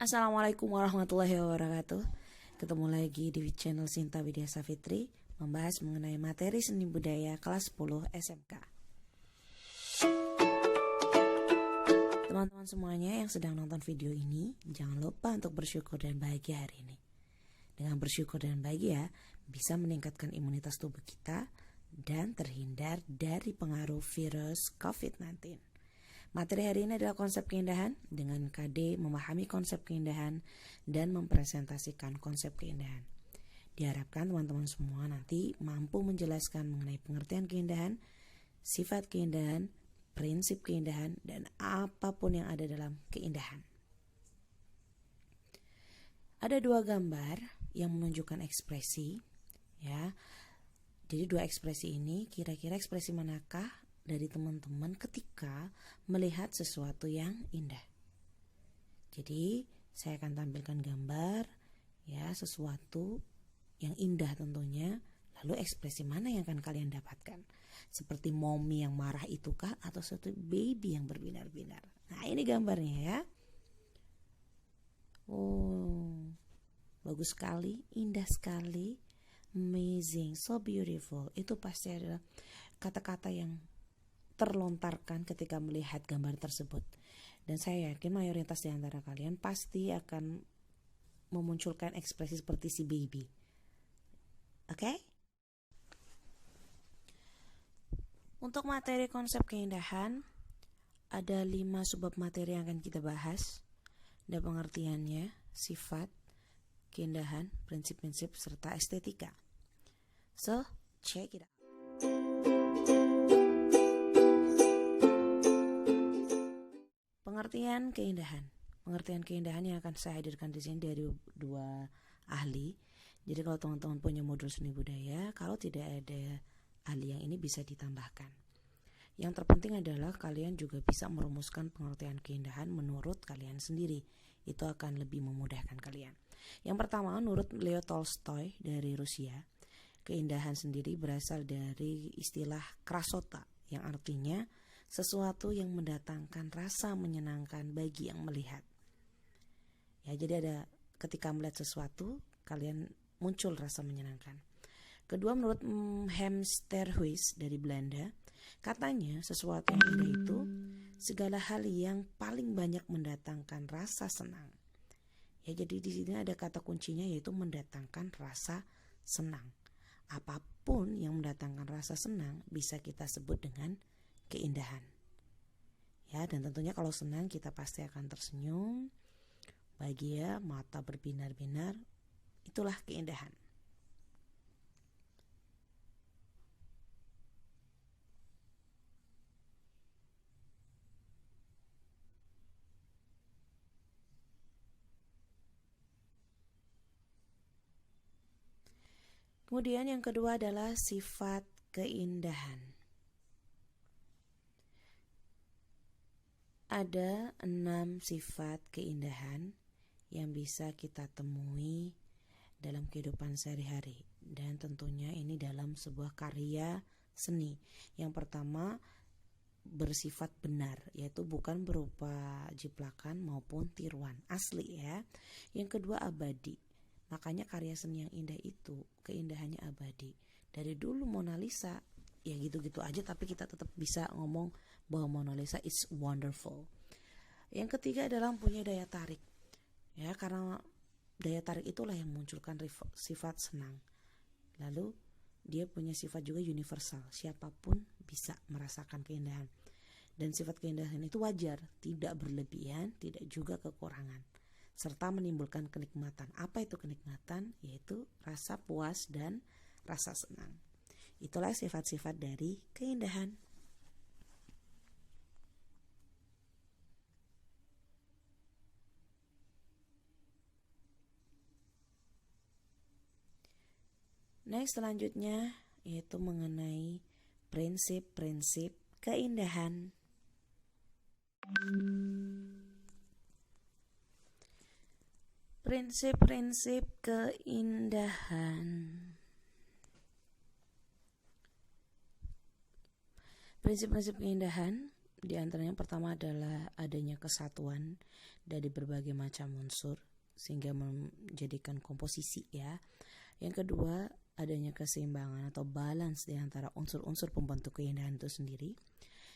Assalamualaikum warahmatullahi wabarakatuh. Ketemu lagi di channel Sinta Widya Safitri, membahas mengenai materi seni budaya kelas 10 SMK. Teman-teman semuanya yang sedang nonton video ini, jangan lupa untuk bersyukur dan bahagia hari ini. Dengan bersyukur dan bahagia, bisa meningkatkan imunitas tubuh kita dan terhindar dari pengaruh virus COVID-19. Materi hari ini adalah konsep keindahan. Dengan KD memahami konsep keindahan dan mempresentasikan konsep keindahan. Diharapkan teman-teman semua nanti mampu menjelaskan mengenai pengertian keindahan, sifat keindahan, prinsip keindahan, dan apapun yang ada dalam keindahan. Ada dua gambar yang menunjukkan ekspresi, ya. Jadi dua ekspresi ini, kira-kira ekspresi manakah dari teman-teman ketika melihat sesuatu yang indah? Jadi saya akan tampilkan gambar, ya, sesuatu yang indah tentunya. Lalu ekspresi mana yang akan kalian dapatkan? Seperti mommy yang marah itukah, atau suatu baby yang berbinar-binar? Nah, ini gambarnya, ya. Oh, bagus sekali, indah sekali, amazing, so beautiful. Itu pasti adalah kata-kata yang terlontarkan ketika melihat gambar tersebut. Dan saya yakin mayoritas di antara kalian pasti akan memunculkan ekspresi seperti si baby. Oke? Untuk materi konsep keindahan, ada 5 subbab materi yang akan kita bahas. Ada pengertiannya, sifat, keindahan, prinsip-prinsip, serta estetika. So, check it out. Pengertian keindahan. Pengertian keindahan yang akan saya hadirkan di sini dari dua ahli. Jadi kalau teman-teman punya modul seni budaya, kalau tidak ada ahli yang ini bisa ditambahkan. Yang terpenting adalah kalian juga bisa merumuskan pengertian keindahan menurut kalian sendiri. Itu akan lebih memudahkan kalian. Yang pertama, menurut Leo Tolstoy dari Rusia, keindahan sendiri berasal dari istilah krasota, yang artinya sesuatu yang mendatangkan rasa menyenangkan bagi yang melihat. Ya, jadi ada ketika melihat sesuatu, kalian muncul rasa menyenangkan. Kedua, menurut Hemsterhuis dari Belanda, katanya sesuatu yang indah itu segala hal yang paling banyak mendatangkan rasa senang. Ya, jadi di sini ada kata kuncinya, yaitu mendatangkan rasa senang. Apapun yang mendatangkan rasa senang bisa kita sebut dengan keindahan. Ya, dan tentunya kalau senang kita pasti akan tersenyum, bahagia, mata berbinar-binar. Itulah keindahan. Kemudian yang kedua adalah sifat keindahan. Ada 6 sifat keindahan yang bisa kita temui dalam kehidupan sehari-hari. Dan tentunya ini dalam sebuah karya seni. Yang pertama, bersifat benar, yaitu bukan berupa jiplakan maupun tiruan, asli, ya. Yang kedua, abadi. Makanya karya seni yang indah itu keindahannya abadi. Dari dulu Mona Lisa ya gitu-gitu aja, tapi kita tetap bisa ngomong bahwa Mona Lisa is wonderful. Yang ketiga adalah punya daya tarik. Ya, karena daya tarik itulah yang memunculkan sifat senang. Lalu dia punya sifat juga universal. Siapapun bisa merasakan keindahan. Dan sifat keindahan itu wajar, tidak berlebihan, tidak juga kekurangan, serta menimbulkan kenikmatan. Apa itu kenikmatan? Yaitu rasa puas dan rasa senang. Itulah sifat-sifat dari keindahan. Next, selanjutnya yaitu mengenai prinsip-prinsip keindahan. Prinsip-prinsip keindahan. Prinsip-prinsip keindahan Di antaranya pertama adalah adanya kesatuan dari berbagai macam unsur sehingga menjadikan komposisi ya. Yang kedua, adanya keseimbangan atau balance di antara unsur-unsur pembentuk keindahan itu sendiri.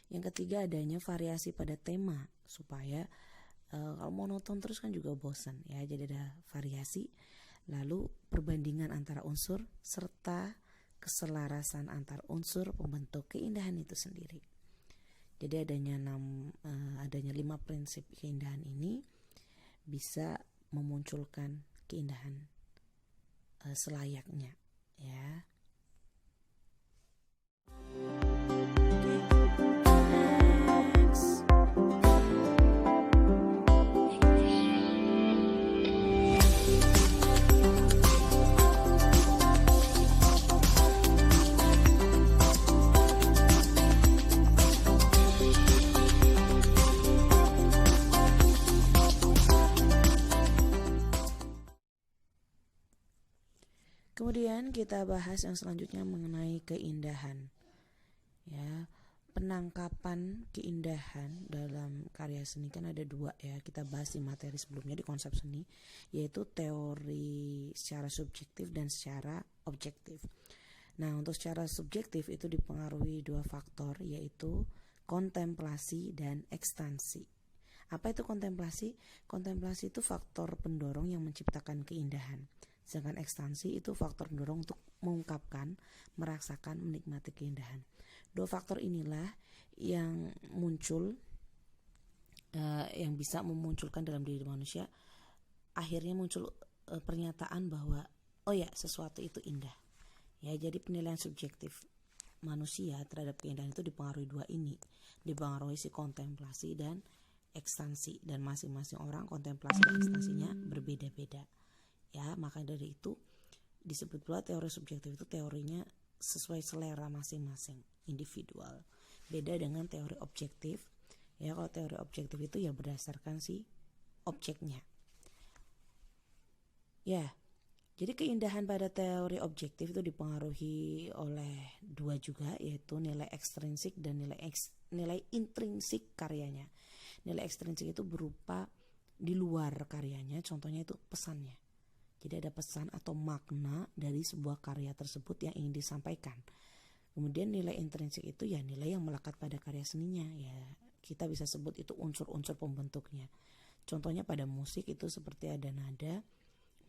Yang ketiga, adanya variasi pada tema supaya kalau monoton terus kan juga bosan ya. Jadi ada variasi, lalu perbandingan antara unsur serta keselarasan antar unsur pembentuk keindahan itu sendiri. Jadi adanya 5 prinsip keindahan ini bisa memunculkan keindahan selayaknya ya. Kemudian kita bahas yang selanjutnya mengenai keindahan. Ya, penangkapan keindahan dalam karya seni kan ada 2 ya. Kita bahas di materi sebelumnya di konsep seni, yaitu teori secara subjektif dan secara objektif. Nah, untuk secara subjektif itu dipengaruhi 2 faktor, yaitu kontemplasi dan ekstansi. Apa itu kontemplasi? Kontemplasi itu faktor pendorong yang menciptakan keindahan. Sedangkan ekstansi itu faktor pendorong untuk mengungkapkan, merasakan, menikmati keindahan. 2 faktor inilah yang muncul, yang bisa memunculkan dalam diri manusia. Akhirnya muncul pernyataan bahwa oh ya, sesuatu itu indah. Ya, jadi penilaian subjektif manusia terhadap keindahan itu dipengaruhi 2 ini, dipengaruhi si kontemplasi dan ekstansi, dan masing-masing orang kontemplasi dan ekstansinya berbeda-beda. Ya, maka dari itu disebut pula teori subjektif itu teorinya sesuai selera masing-masing individual. Beda dengan teori objektif. Ya, kalau teori objektif itu ya berdasarkan si objeknya. Ya, jadi keindahan pada teori objektif itu dipengaruhi oleh 2 juga, yaitu nilai ekstrinsik dan nilai intrinsik karyanya. Nilai ekstrinsik itu berupa di luar karyanya, contohnya itu pesannya. Jadi ada pesan atau makna dari sebuah karya tersebut yang ingin disampaikan. Kemudian nilai intrinsik itu ya nilai yang melekat pada karya seninya. Ya, kita bisa sebut itu unsur-unsur pembentuknya. Contohnya pada musik itu seperti ada nada,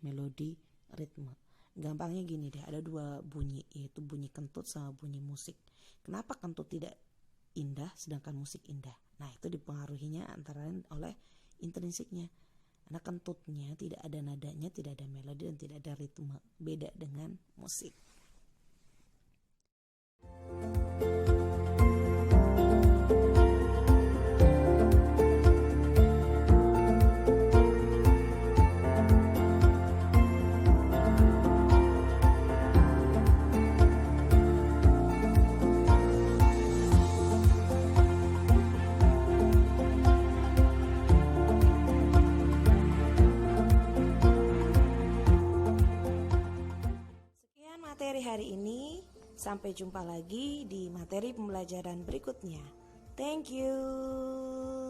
melodi, ritme. Gampangnya gini deh, ada 2 bunyi, yaitu bunyi kentut sama bunyi musik. Kenapa kentut tidak indah sedangkan musik indah? Nah, itu dipengaruhinya antara lain oleh intrinsiknya. Karena kentutnya tidak ada nadanya, tidak ada melodi, dan tidak ada ritme. Beda dengan musik. Materi hari ini, sampai jumpa lagi di materi pembelajaran berikutnya. Thank you.